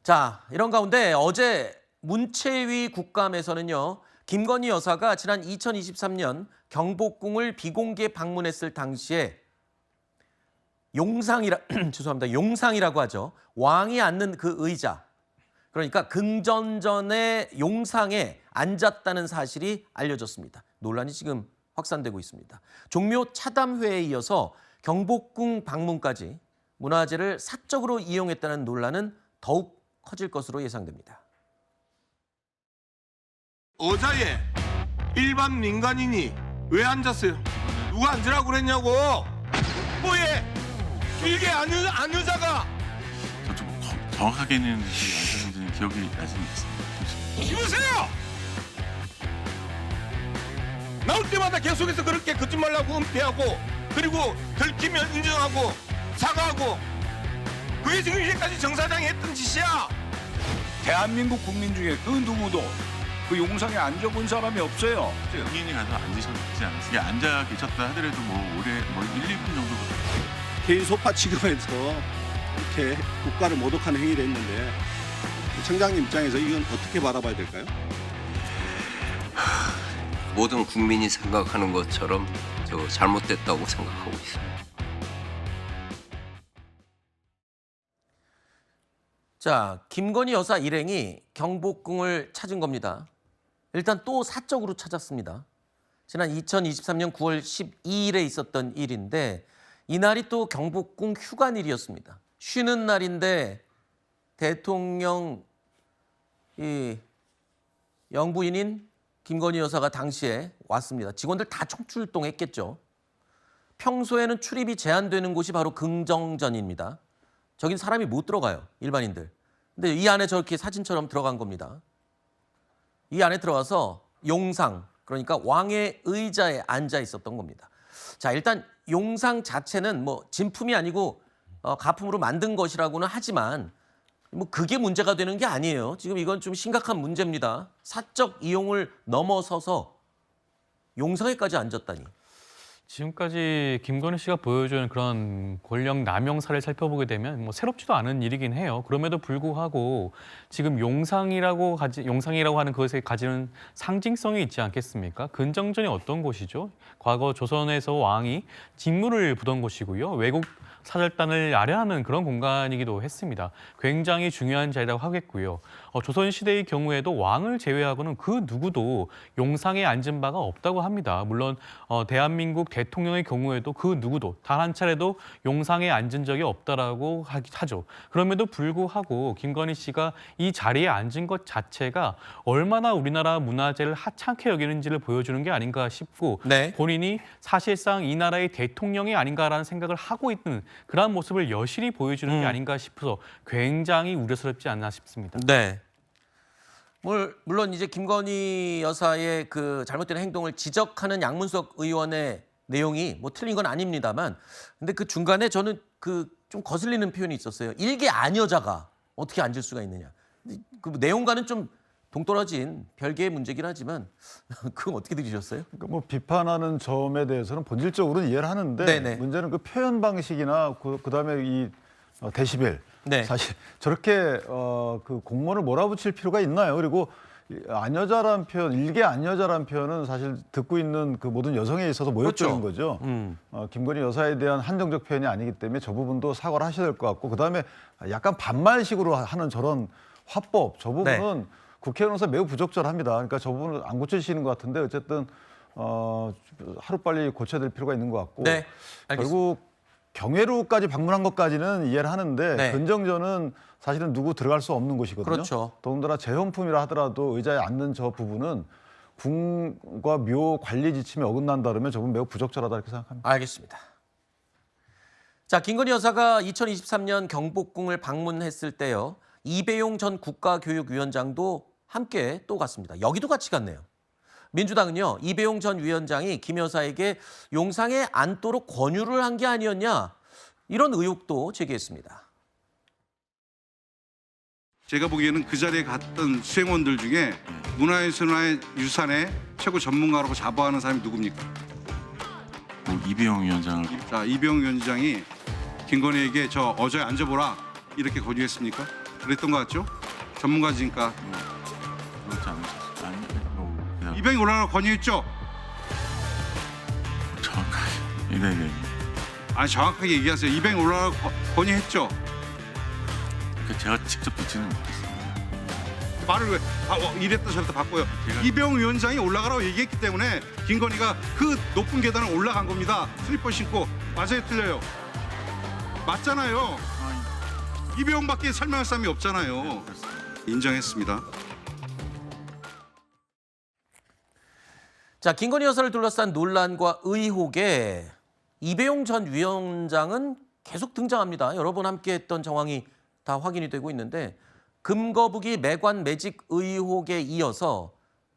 자, 이런 가운데 어제 문채위 국감에서는요. 김건희 여사가 지난 2023년 경복궁을 비공개 방문했을 당시에 용상이라고 하죠. 왕이 앉는 그 의자. 그러니까 긍전전의 용상에 앉았다는 사실이 알려졌습니다. 논란이 지금 확산되고 있습니다. 종묘 차담회에 이어서 경복궁 방문까지 문화재를 사적으로 이용했다는 논란은 더욱 커질 것으로 예상됩니다. 의자에 일반 민간인이 왜 앉았어요? 누가 앉으라고 그랬냐고? 뭐해? 길게 안 의자가? 좀 정확하게는 앉았는지는 기억이 나지 않습니다. 이보세요! 나올 때마다 계속해서 그렇게 거짓말하고 은폐하고 그리고 들키면 인정하고 사과하고 그게 지금 이제까지 정 사장이 했던 짓이야. 대한민국 국민 중에 그 누구도 그 용상에 앉아본 사람이 없어요. 본인이 가서 앉으셨지 않았어요. 앉아 계셨다 하더라도 뭐 올해 1, 2분 정도. 개인 소파 취급해서 이렇게 국가를 모독하는 행위를 했는데 청장님 입장에서 이건 어떻게 바라봐야 될까요? 모든 국민이 생각하는 것처럼 잘못됐다고 생각하고 있습니다. 자, 김건희 여사 일행이 경복궁을 찾은 겁니다. 일단 또 사적으로 찾았습니다. 지난 2023년 9월 12일에 있었던 일인데 이날이 또 경복궁 휴관일이었습니다. 쉬는 날인데 대통령 영부인인 김건희 여사가 당시에 왔습니다. 직원들 다 총출동했겠죠. 평소에는 출입이 제한되는 곳이 바로 긍정전입니다. 저긴 사람이 못 들어가요, 일반인들. 근데 이 안에 저렇게 사진처럼 들어간 겁니다. 이 안에 들어와서 용상, 그러니까 왕의 의자에 앉아 있었던 겁니다. 자, 일단 용상 자체는 뭐 진품이 아니고 가품으로 만든 것이라고는 하지만 뭐 그게 문제가 되는 게 아니에요. 지금 이건 좀 심각한 문제입니다. 사적 이용을 넘어서서 용상에까지 앉았다니. 지금까지 김건희 씨가 보여준 그런 권력 남용 사례를 살펴보게 되면 뭐 새롭지도 않은 일이긴 해요. 그럼에도 불구하고 지금 용상이라고 하는 그것에 가지는 상징성이 있지 않겠습니까? 근정전이 어떤 곳이죠? 과거 조선에서 왕이 직무를 보던 곳이고요. 외국 사절단을 아련하는 그런 공간이기도 했습니다. 굉장히 중요한 자리라고 하겠고요. 조선시대의 경우에도 왕을 제외하고는 그 누구도 용상에 앉은 바가 없다고 합니다. 물론 대한민국 대통령의 경우에도 그 누구도 단 한 차례도 용상에 앉은 적이 없다라고 하죠. 그럼에도 불구하고 김건희 씨가 이 자리에 앉은 것 자체가 얼마나 우리나라 문화재를 하찮게 여기는지를 보여주는 게 아닌가 싶고 네. 본인이 사실상 이 나라의 대통령이 아닌가라는 생각을 하고 있는 그런 모습을 여실히 보여주는 게 아닌가 싶어서 굉장히 우려스럽지 않나 싶습니다. 네. 물론 이제 김건희 여사의 그 잘못된 행동을 지적하는 양문석 의원의 내용이 뭐 틀린 건 아닙니다만, 근데 그 중간에 저는 그 좀 거슬리는 표현이 있었어요. 일개 아녀자가 어떻게 앉을 수가 있느냐. 그 내용과는 좀 동떨어진 별개의 문제긴 하지만 그건 어떻게 들으셨어요? 그러니까 뭐 비판하는 점에 대해서는 본질적으로는 이해를 하는데 네네. 문제는 그 표현 방식이나 그다음에 이 데시벨 네. 사실 저렇게 그 공무원을 몰아붙일 필요가 있나요? 그리고 아녀자란 표현, 일개 아녀자란 표현은 사실 듣고 있는 그 모든 여성에 있어서 모욕적인 그렇죠. 거죠. 김건희 여사에 대한 한정적 표현이 아니기 때문에 저 부분도 사과를 하셔야 될 것 같고 그다음에 약간 반말식으로 하는 저런 화법, 저 부분은 네. 국회의원으로서 매우 부적절합니다. 그러니까 저 부분을 안 고쳐지시는 것 같은데 어쨌든 하루빨리 고쳐야 될 필요가 있는 것 같고 네, 알겠습니다. 결국 경회로까지 방문한 것까지는 이해를 하는데 네. 근정전은 사실은 누구 들어갈 수 없는 곳이거든요. 그렇죠. 더군다나 재헌품이라 하더라도 의자에 앉는 저 부분은 궁과 묘 관리 지침에 어긋난다 그러면 저건 매우 부적절하다 이렇게 생각합니다. 알겠습니다. 자, 김건희 여사가 2023년 경복궁을 방문했을 때요. 이배용 전 국가교육위원장도 함께 또 갔습니다. 여기도 같이 갔네요. 민주당은요. 이배용 전 위원장이 김 여사에게 용상에 앉도록 권유를 한 게 아니었냐. 이런 의혹도 제기했습니다. 제가 보기에는 그 자리에 갔던 수행원들 중에 문화예술의 유산의 최고 전문가라고 자부하는 사람이 누굽니까? 이배용 위원장을. 자, 이배용 위원장이 김건희에게 저 어저에 앉아보라 이렇게 권유했습니까? 그랬던 것 같죠? 전문가지니까. 그렇지 않으셨어요? 아니, 그냥 이병이 올라가라고 건의했죠? 정확하게. 네. 아니 정확하게 얘기하세요. 이병이 올라가라고 건의했죠? 제가 직접 듣지는 못했어요. 말을 왜 이랬다 저랬다 바꿔요. 제가- 이병 위원장이 올라가라고 얘기했기 때문에 김건희가 그 높은 계단을 올라간 겁니다. 슬리퍼 신고. 맞아요, 틀려요? 맞잖아요. 이병밖에 설명할 사람이 없잖아요. 인정했습니다. 자, 김건희 여사를 둘러싼 논란과 의혹에 이배용 전 위원장은 계속 등장합니다. 여러 번 함께했던 정황이 다 확인이 되고 있는데 금거북이 매관 매직 의혹에 이어서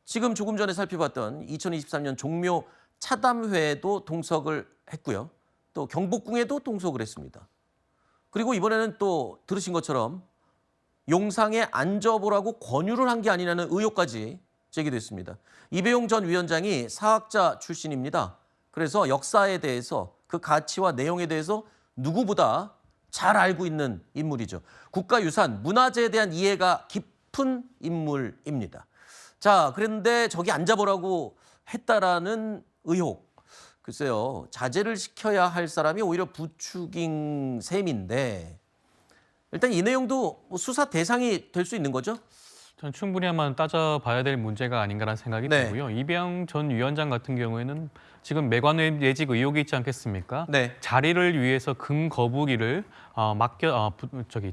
지금 조금 전에 살펴봤던 2023년 종묘 차담회에도 동석을 했고요. 또 경복궁에도 동석을 했습니다. 그리고 이번에는 또 들으신 것처럼 용상에 앉아보라고 권유를 한 게 아니냐는 의혹까지 제기됐습니다. 이배용 전 위원장이 사학자 출신입니다. 그래서 역사에 대해서 그 가치와 내용에 대해서 누구보다 잘 알고 있는 인물이죠. 국가유산, 문화재에 대한 이해가 깊은 인물입니다. 자, 그런데 저기 앉아보라고 했다라는 의혹. 글쎄요, 자제를 시켜야 할 사람이 오히려 부추긴 셈인데 일단 이 내용도 수사 대상이 될 수 있는 거죠? 전 충분히 한번 따져봐야 될 문제가 아닌가라는 생각이 네. 들고요. 이배용 전 위원장 같은 경우에는 지금 매관 매직 의혹이 있지 않겠습니까? 네. 자리를 위해서 금거북이를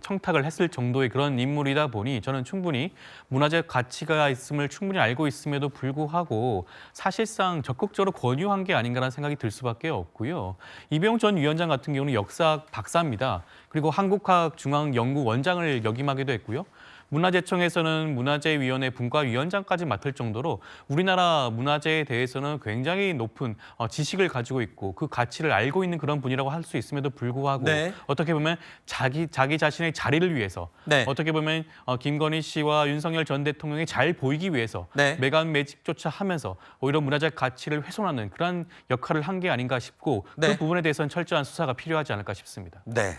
청탁을 했을 정도의 그런 인물이다 보니 저는 충분히 문화재 가치가 있음을 충분히 알고 있음에도 불구하고 사실상 적극적으로 권유한 게 아닌가라는 생각이 들 수밖에 없고요. 이배용 전 위원장 같은 경우는 역사학 박사입니다. 그리고 한국학중앙연구원장을 역임하기도 했고요. 문화재청에서는 문화재위원회 분과위원장까지 맡을 정도로 우리나라 문화재에 대해서는 굉장히 높은 지식을 가지고 있고 그 가치를 알고 있는 그런 분이라고 할 수 있음에도 불구하고 네. 어떻게 보면 자기 자신의 자리를 위해서 네. 어떻게 보면 김건희 씨와 윤석열 전 대통령이 잘 보이기 위해서 네. 매간 매직조차 하면서 오히려 문화재 가치를 훼손하는 그런 역할을 한 게 아닌가 싶고 네. 그 부분에 대해서는 철저한 수사가 필요하지 않을까 싶습니다. 네.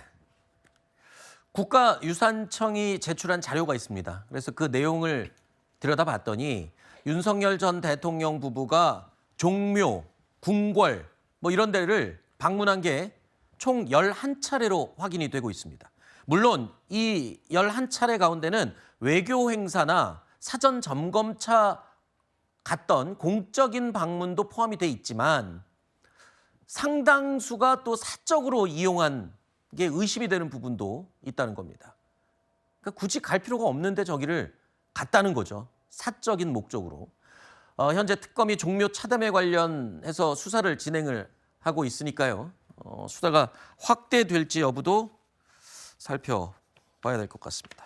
국가유산청이 제출한 자료가 있습니다. 그래서 그 내용을 들여다봤더니 윤석열 전 대통령 부부가 종묘, 궁궐 뭐 이런 데를 방문한 게 총 11차례로 확인이 되고 있습니다. 물론 이 11차례 가운데는 외교 행사나 사전 점검차 갔던 공적인 방문도 포함이 돼 있지만 상당수가 또 사적으로 이용한 게 의심이 되는 부분도 있다는 겁니다. 그러니까 굳이 갈 필요가 없는데 저기를 갔다는 거죠. 사적인 목적으로. 현재 특검이 종묘 차담회 관련해서 수사를 진행을 하고 있으니까요. 수사가 확대될지 여부도 살펴봐야 될 것 같습니다.